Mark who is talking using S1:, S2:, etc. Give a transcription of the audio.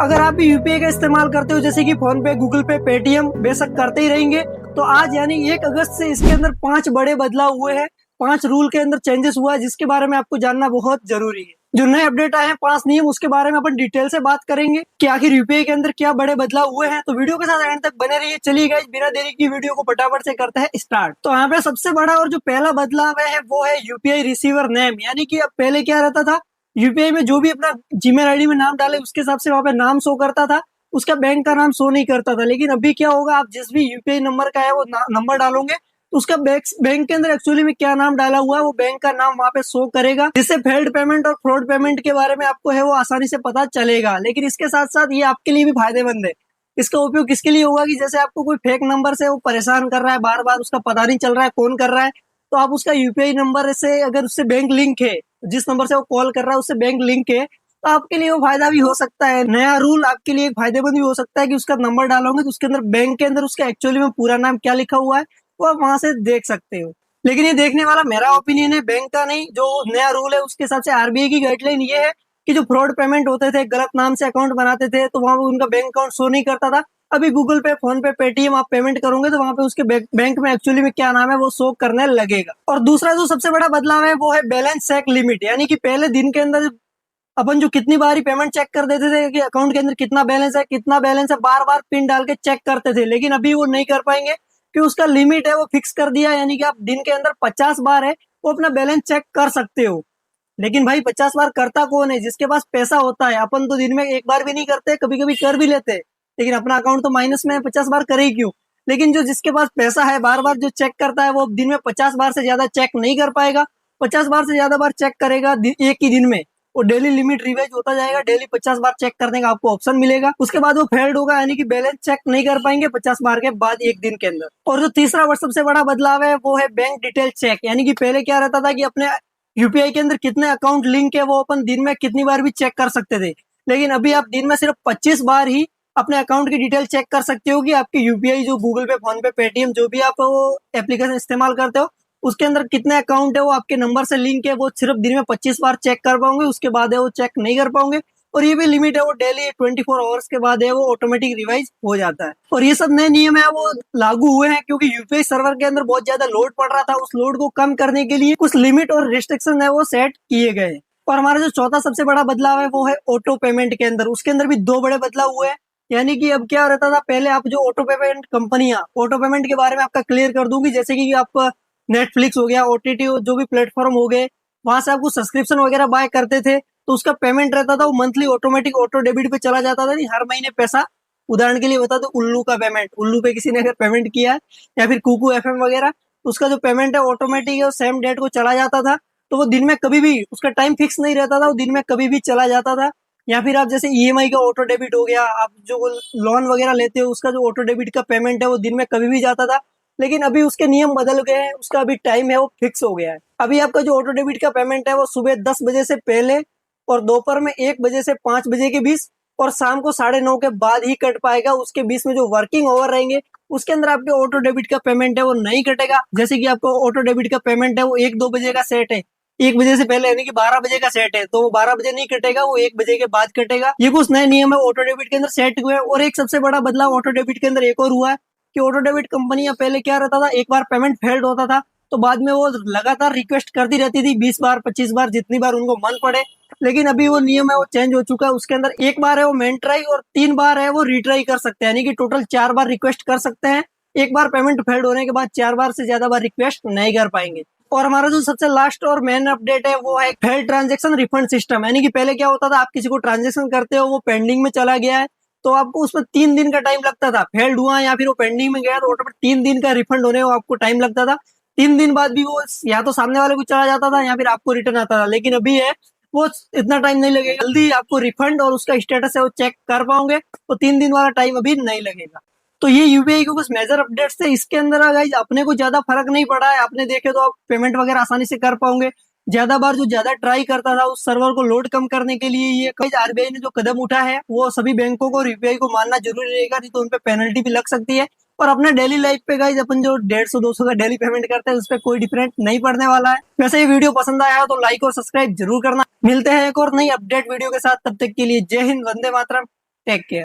S1: अगर आप भी यूपीआई का इस्तेमाल करते हो जैसे कि फोन पे, गूगल पे, पेटीएम बेशक करते ही रहेंगे, तो आज यानी 1 अगस्त से इसके अंदर 5 बड़े बदलाव हुए हैं। 5 रूल के अंदर चेंजेस हुआ है जिसके बारे में आपको जानना बहुत जरूरी है। जो नए अपडेट आए हैं 5 नियम, उसके बारे में अपन डिटेल से बात करेंगे कि आखिर यूपीआई के अंदर क्या बड़े बदलाव हुए हैं। तो वीडियो के साथ एंड तक बने रहिए। चलिए गाइस, बिना देरी की वीडियो को फटाफट से करते हैं स्टार्ट। तो यहाँ पे सबसे बड़ा और जो पहला बदलाव है वो है यूपीआई रिसीवर नेम। यानी कि अब पहले क्या रहता था, यूपीआई में जो भी अपना जीमेल आईडी में नाम डाले उसके हिसाब से वहां पे नाम शो करता था, उसका बैंक का नाम शो नहीं करता था। लेकिन अभी क्या होगा, आप जिस भी यूपीआई नंबर का है वो नंबर डालोगे तो उसका बैंक के अंदर एक्चुअली में क्या नाम डाला हुआ है वो बैंक का नाम वहां पे शो करेगा, जिससे फेल्ड पेमेंट और फ्रॉड पेमेंट के बारे में आपको है वो आसानी से पता चलेगा। लेकिन इसके साथ साथ ये आपके लिए भी फायदेमंद है। इसका उपयोग किसके लिए होगा कि जैसे आपको कोई फेक नंबर से वो परेशान कर रहा है, बार बार उसका पता नहीं चल रहा है कौन कर रहा है, तो आप उसका यूपीआई नंबर से, अगर उससे बैंक लिंक है, जिस नंबर से वो कॉल कर रहा है उससे बैंक लिंक है, तो आपके लिए वो फायदा भी हो सकता है। नया रूल आपके लिए फायदेमंद भी हो सकता है कि उसका नंबर डालोगे तो उसके अंदर, बैंक के अंदर, उसका एक्चुअली में पूरा नाम क्या लिखा हुआ है वो आप वहां से देख सकते हो। लेकिन ये देखने वाला मेरा ओपिनियन है, बैंक का नहीं। जो नया रूल है उसके हिसाब से आरबीआई की गाइडलाइन ये है कि जो फ्रॉड पेमेंट होते थे, गलत नाम से अकाउंट बनाते थे तो वहां उनका बैंक अकाउंट शो नहीं करता था। अभी गूगल पे, फोन पे, पेटीएम आप पेमेंट करोगे तो वहां पे उसके बैंक में एक्चुअली में क्या नाम है वो शो करने लगेगा। और दूसरा जो सबसे बड़ा बदलाव है वो है बैलेंस चेक लिमिट। यानी कि पहले दिन के अंदर अपन जो कितनी बार ही पेमेंट चेक कर देते थे कि अकाउंट के अंदर कितना बैलेंस है, बार बार पिन डाल के चेक करते थे। लेकिन अभी वो नहीं कर पाएंगे कि उसका लिमिट है वो फिक्स कर दिया। यानी कि आप दिन के अंदर 50 बार है वो अपना बैलेंस चेक कर सकते हो। लेकिन भाई 50 बार करता कौन है? जिसके पास पैसा होता है। अपन तो दिन में एक बार भी नहीं करते, कभी कभी कर भी लेते हैं, लेकिन अपना अकाउंट तो माइनस में है, 50 बार करे ही क्यों। लेकिन जो जिसके पास पैसा है, बार बार जो चेक करता है, वो दिन में 50 बार से ज्यादा चेक नहीं कर पाएगा। 50 बार से ज्यादा बार चेक करेगा एक ही दिन में, वो डेली लिमिट रिवाइज होता जाएगा। डेली 50 बार चेक करने का आपको ऑप्शन मिलेगा। उसके बाद वो फेल्ड होगा, यानी कि बैलेंस चेक नहीं कर पाएंगे 50 बार के बाद एक दिन के अंदर। और जो तीसरा और सबसे बड़ा बदलाव है वो है बैंक डिटेल चेक। यानी कि पहले क्या रहता था कि अपने यूपीआई के अंदर कितने अकाउंट लिंक है वो अपन दिन में कितनी बार भी चेक कर सकते थे। लेकिन अभी आप दिन में सिर्फ 25 बार ही अपने अकाउंट की डिटेल चेक कर सकते हो कि आपके यूपीआई, जो गूगल पे, फोन पे, पेटीएम, जो भी आप वो एप्लीकेशन इस्तेमाल करते हो, उसके अंदर कितने अकाउंट है वो आपके नंबर से लिंक है, वो सिर्फ दिन में 25 बार चेक कर पाओगे। उसके बाद है वो चेक नहीं कर पाओगे। और ये भी लिमिट है वो डेली 24 आवर्स के बाद है वो ऑटोमेटिक रिवाइज हो जाता है। और ये सब नए नियम है वो लागू हुए हैं क्योंकि यूपीआई सर्वर के अंदर बहुत ज्यादा लोड पड़ रहा था। उस लोड को कम करने के लिए कुछ लिमिट और रिस्ट्रिक्शन है वो सेट किए गए। और हमारा जो चौथा सबसे बड़ा बदलाव है वो है ऑटो पेमेंट के अंदर। उसके अंदर भी 2 बड़े बदलाव हुए हैं। यानी कि अब क्या रहता था, पहले आप जो ऑटो पेमेंट कंपनियां, ऑटो पेमेंट के बारे में आपका क्लियर कर दूंगी, जैसे कि आप नेटफ्लिक्स हो गया, ओटीटी, जो भी प्लेटफॉर्म हो गए, वहां से आपको सब्सक्रिप्शन वगैरह बाय करते थे तो उसका पेमेंट रहता था वो मंथली ऑटोमेटिक ऑटो डेबिट पे चला जाता था। नहीं, हर महीने पैसा, उदाहरण के लिए बता दो उल्लू का पेमेंट, उल्लू पे किसी ने अगर पेमेंट किया है या फिर कुकू एफएम वगैरह, तो उसका जो पेमेंट है ऑटोमेटिक है वो सेम डेट को चला जाता था। तो वो दिन में कभी भी, उसका टाइम फिक्स नहीं रहता था, वो दिन में कभी भी चला जाता था। या फिर आप जैसे ईएमआई का ऑटो डेबिट हो गया, आप जो लोन वगैरह लेते हो उसका जो ऑटो डेबिट का पेमेंट है वो दिन में कभी भी जाता था। लेकिन अभी उसके नियम बदल गए हैं, उसका अभी टाइम है वो फिक्स हो गया है। अभी आपका जो ऑटो डेबिट का पेमेंट है वो सुबह 10 बजे से पहले और दोपहर में 1 बजे से 5 बजे के बीच और शाम को 9:30 के बाद ही कट पाएगा। उसके बीच में जो वर्किंग ओवर रहेंगे उसके अंदर आपके ऑटो डेबिट का पेमेंट है वो नहीं कटेगा। जैसे कि आपको ऑटो डेबिट का पेमेंट है वो 1-2 बजे का सेट है, 1 बजे से पहले यानी कि 12 बजे का सेट है, तो वो 12 बजे नहीं कटेगा, वो 1 बजे के बाद कटेगा। ये कुछ नए नियम है ऑटो डेबिट के अंदर सेट हुए हैं। और एक सबसे बड़ा बदलाव ऑटो डेबिट के अंदर एक और हुआ है कि ऑटो डेबिट कंपनियां, पहले क्या रहता था, एक बार पेमेंट फेल्ड होता था तो बाद में वो लगातार रिक्वेस्ट करती रहती थी 20 बार 25 बार, जितनी बार उनको मन पड़े। लेकिन अभी वो नियम है वो चेंज हो चुका है। उसके अंदर एक बार है वो मेन ट्राई और 3 बार है वो रिट्राई कर सकते हैं, यानी कि टोटल 4 बार रिक्वेस्ट कर सकते हैं। एक बार पेमेंट फेल्ड होने के बाद 4 बार से ज्यादा बार रिक्वेस्ट नहीं कर पाएंगे। और हमारा जो सबसे लास्ट और मेन अपडेट है वो है फेल्ड ट्रांजेक्शन रिफंड सिस्टम। यानी कि पहले क्या होता था, आप किसी को ट्रांजेक्शन करते हो, वो पेंडिंग में चला गया है तो आपको उसमें 3 दिन का टाइम लगता था। फेल्ड हुआ या फिर वो पेंडिंग में गया तो ऑटोमेटिक 3 दिन का रिफंड होने को आपको टाइम लगता था। 3 दिन बाद भी वो या तो सामने वाले को चला जाता था या फिर आपको रिटर्न आता था। लेकिन अभी है वो इतना टाइम नहीं लगेगा, जल्दी आपको रिफंड और उसका स्टेटस है वो चेक कर पाओगे, तो 3 दिन वाला टाइम अभी नहीं लगेगा। तो ये यूपीआई के कुछ मेजर अपडेट्स थे। इसके अंदर गाइस अपने को ज्यादा फर्क नहीं पड़ा है, आपने देखे तो आप पेमेंट वगैरह आसानी से कर पाओगे। ज्यादा बार जो ज्यादा ट्राई करता था उस सर्वर को लोड कम करने के लिए ये कई आरबीआई ने जो कदम उठा है वो सभी बैंकों को यूपीआई को मानना जरूरी रहेगा, नहीं तो उनपे पेनल्टी भी लग सकती है। और अपने डेली लाइफ पे गाइस अपन जो 150-200 का डेली पेमेंट करते हैं उस पर कोई डिफरेंट नहीं पड़ने वाला है। वैसे ये वीडियो पसंद आया हो तो लाइक और सब्सक्राइब जरूर करना। मिलते हैं एक और नई अपडेट वीडियो के साथ, तब तक के लिए जय हिंद, वंदे मातरम। Take care.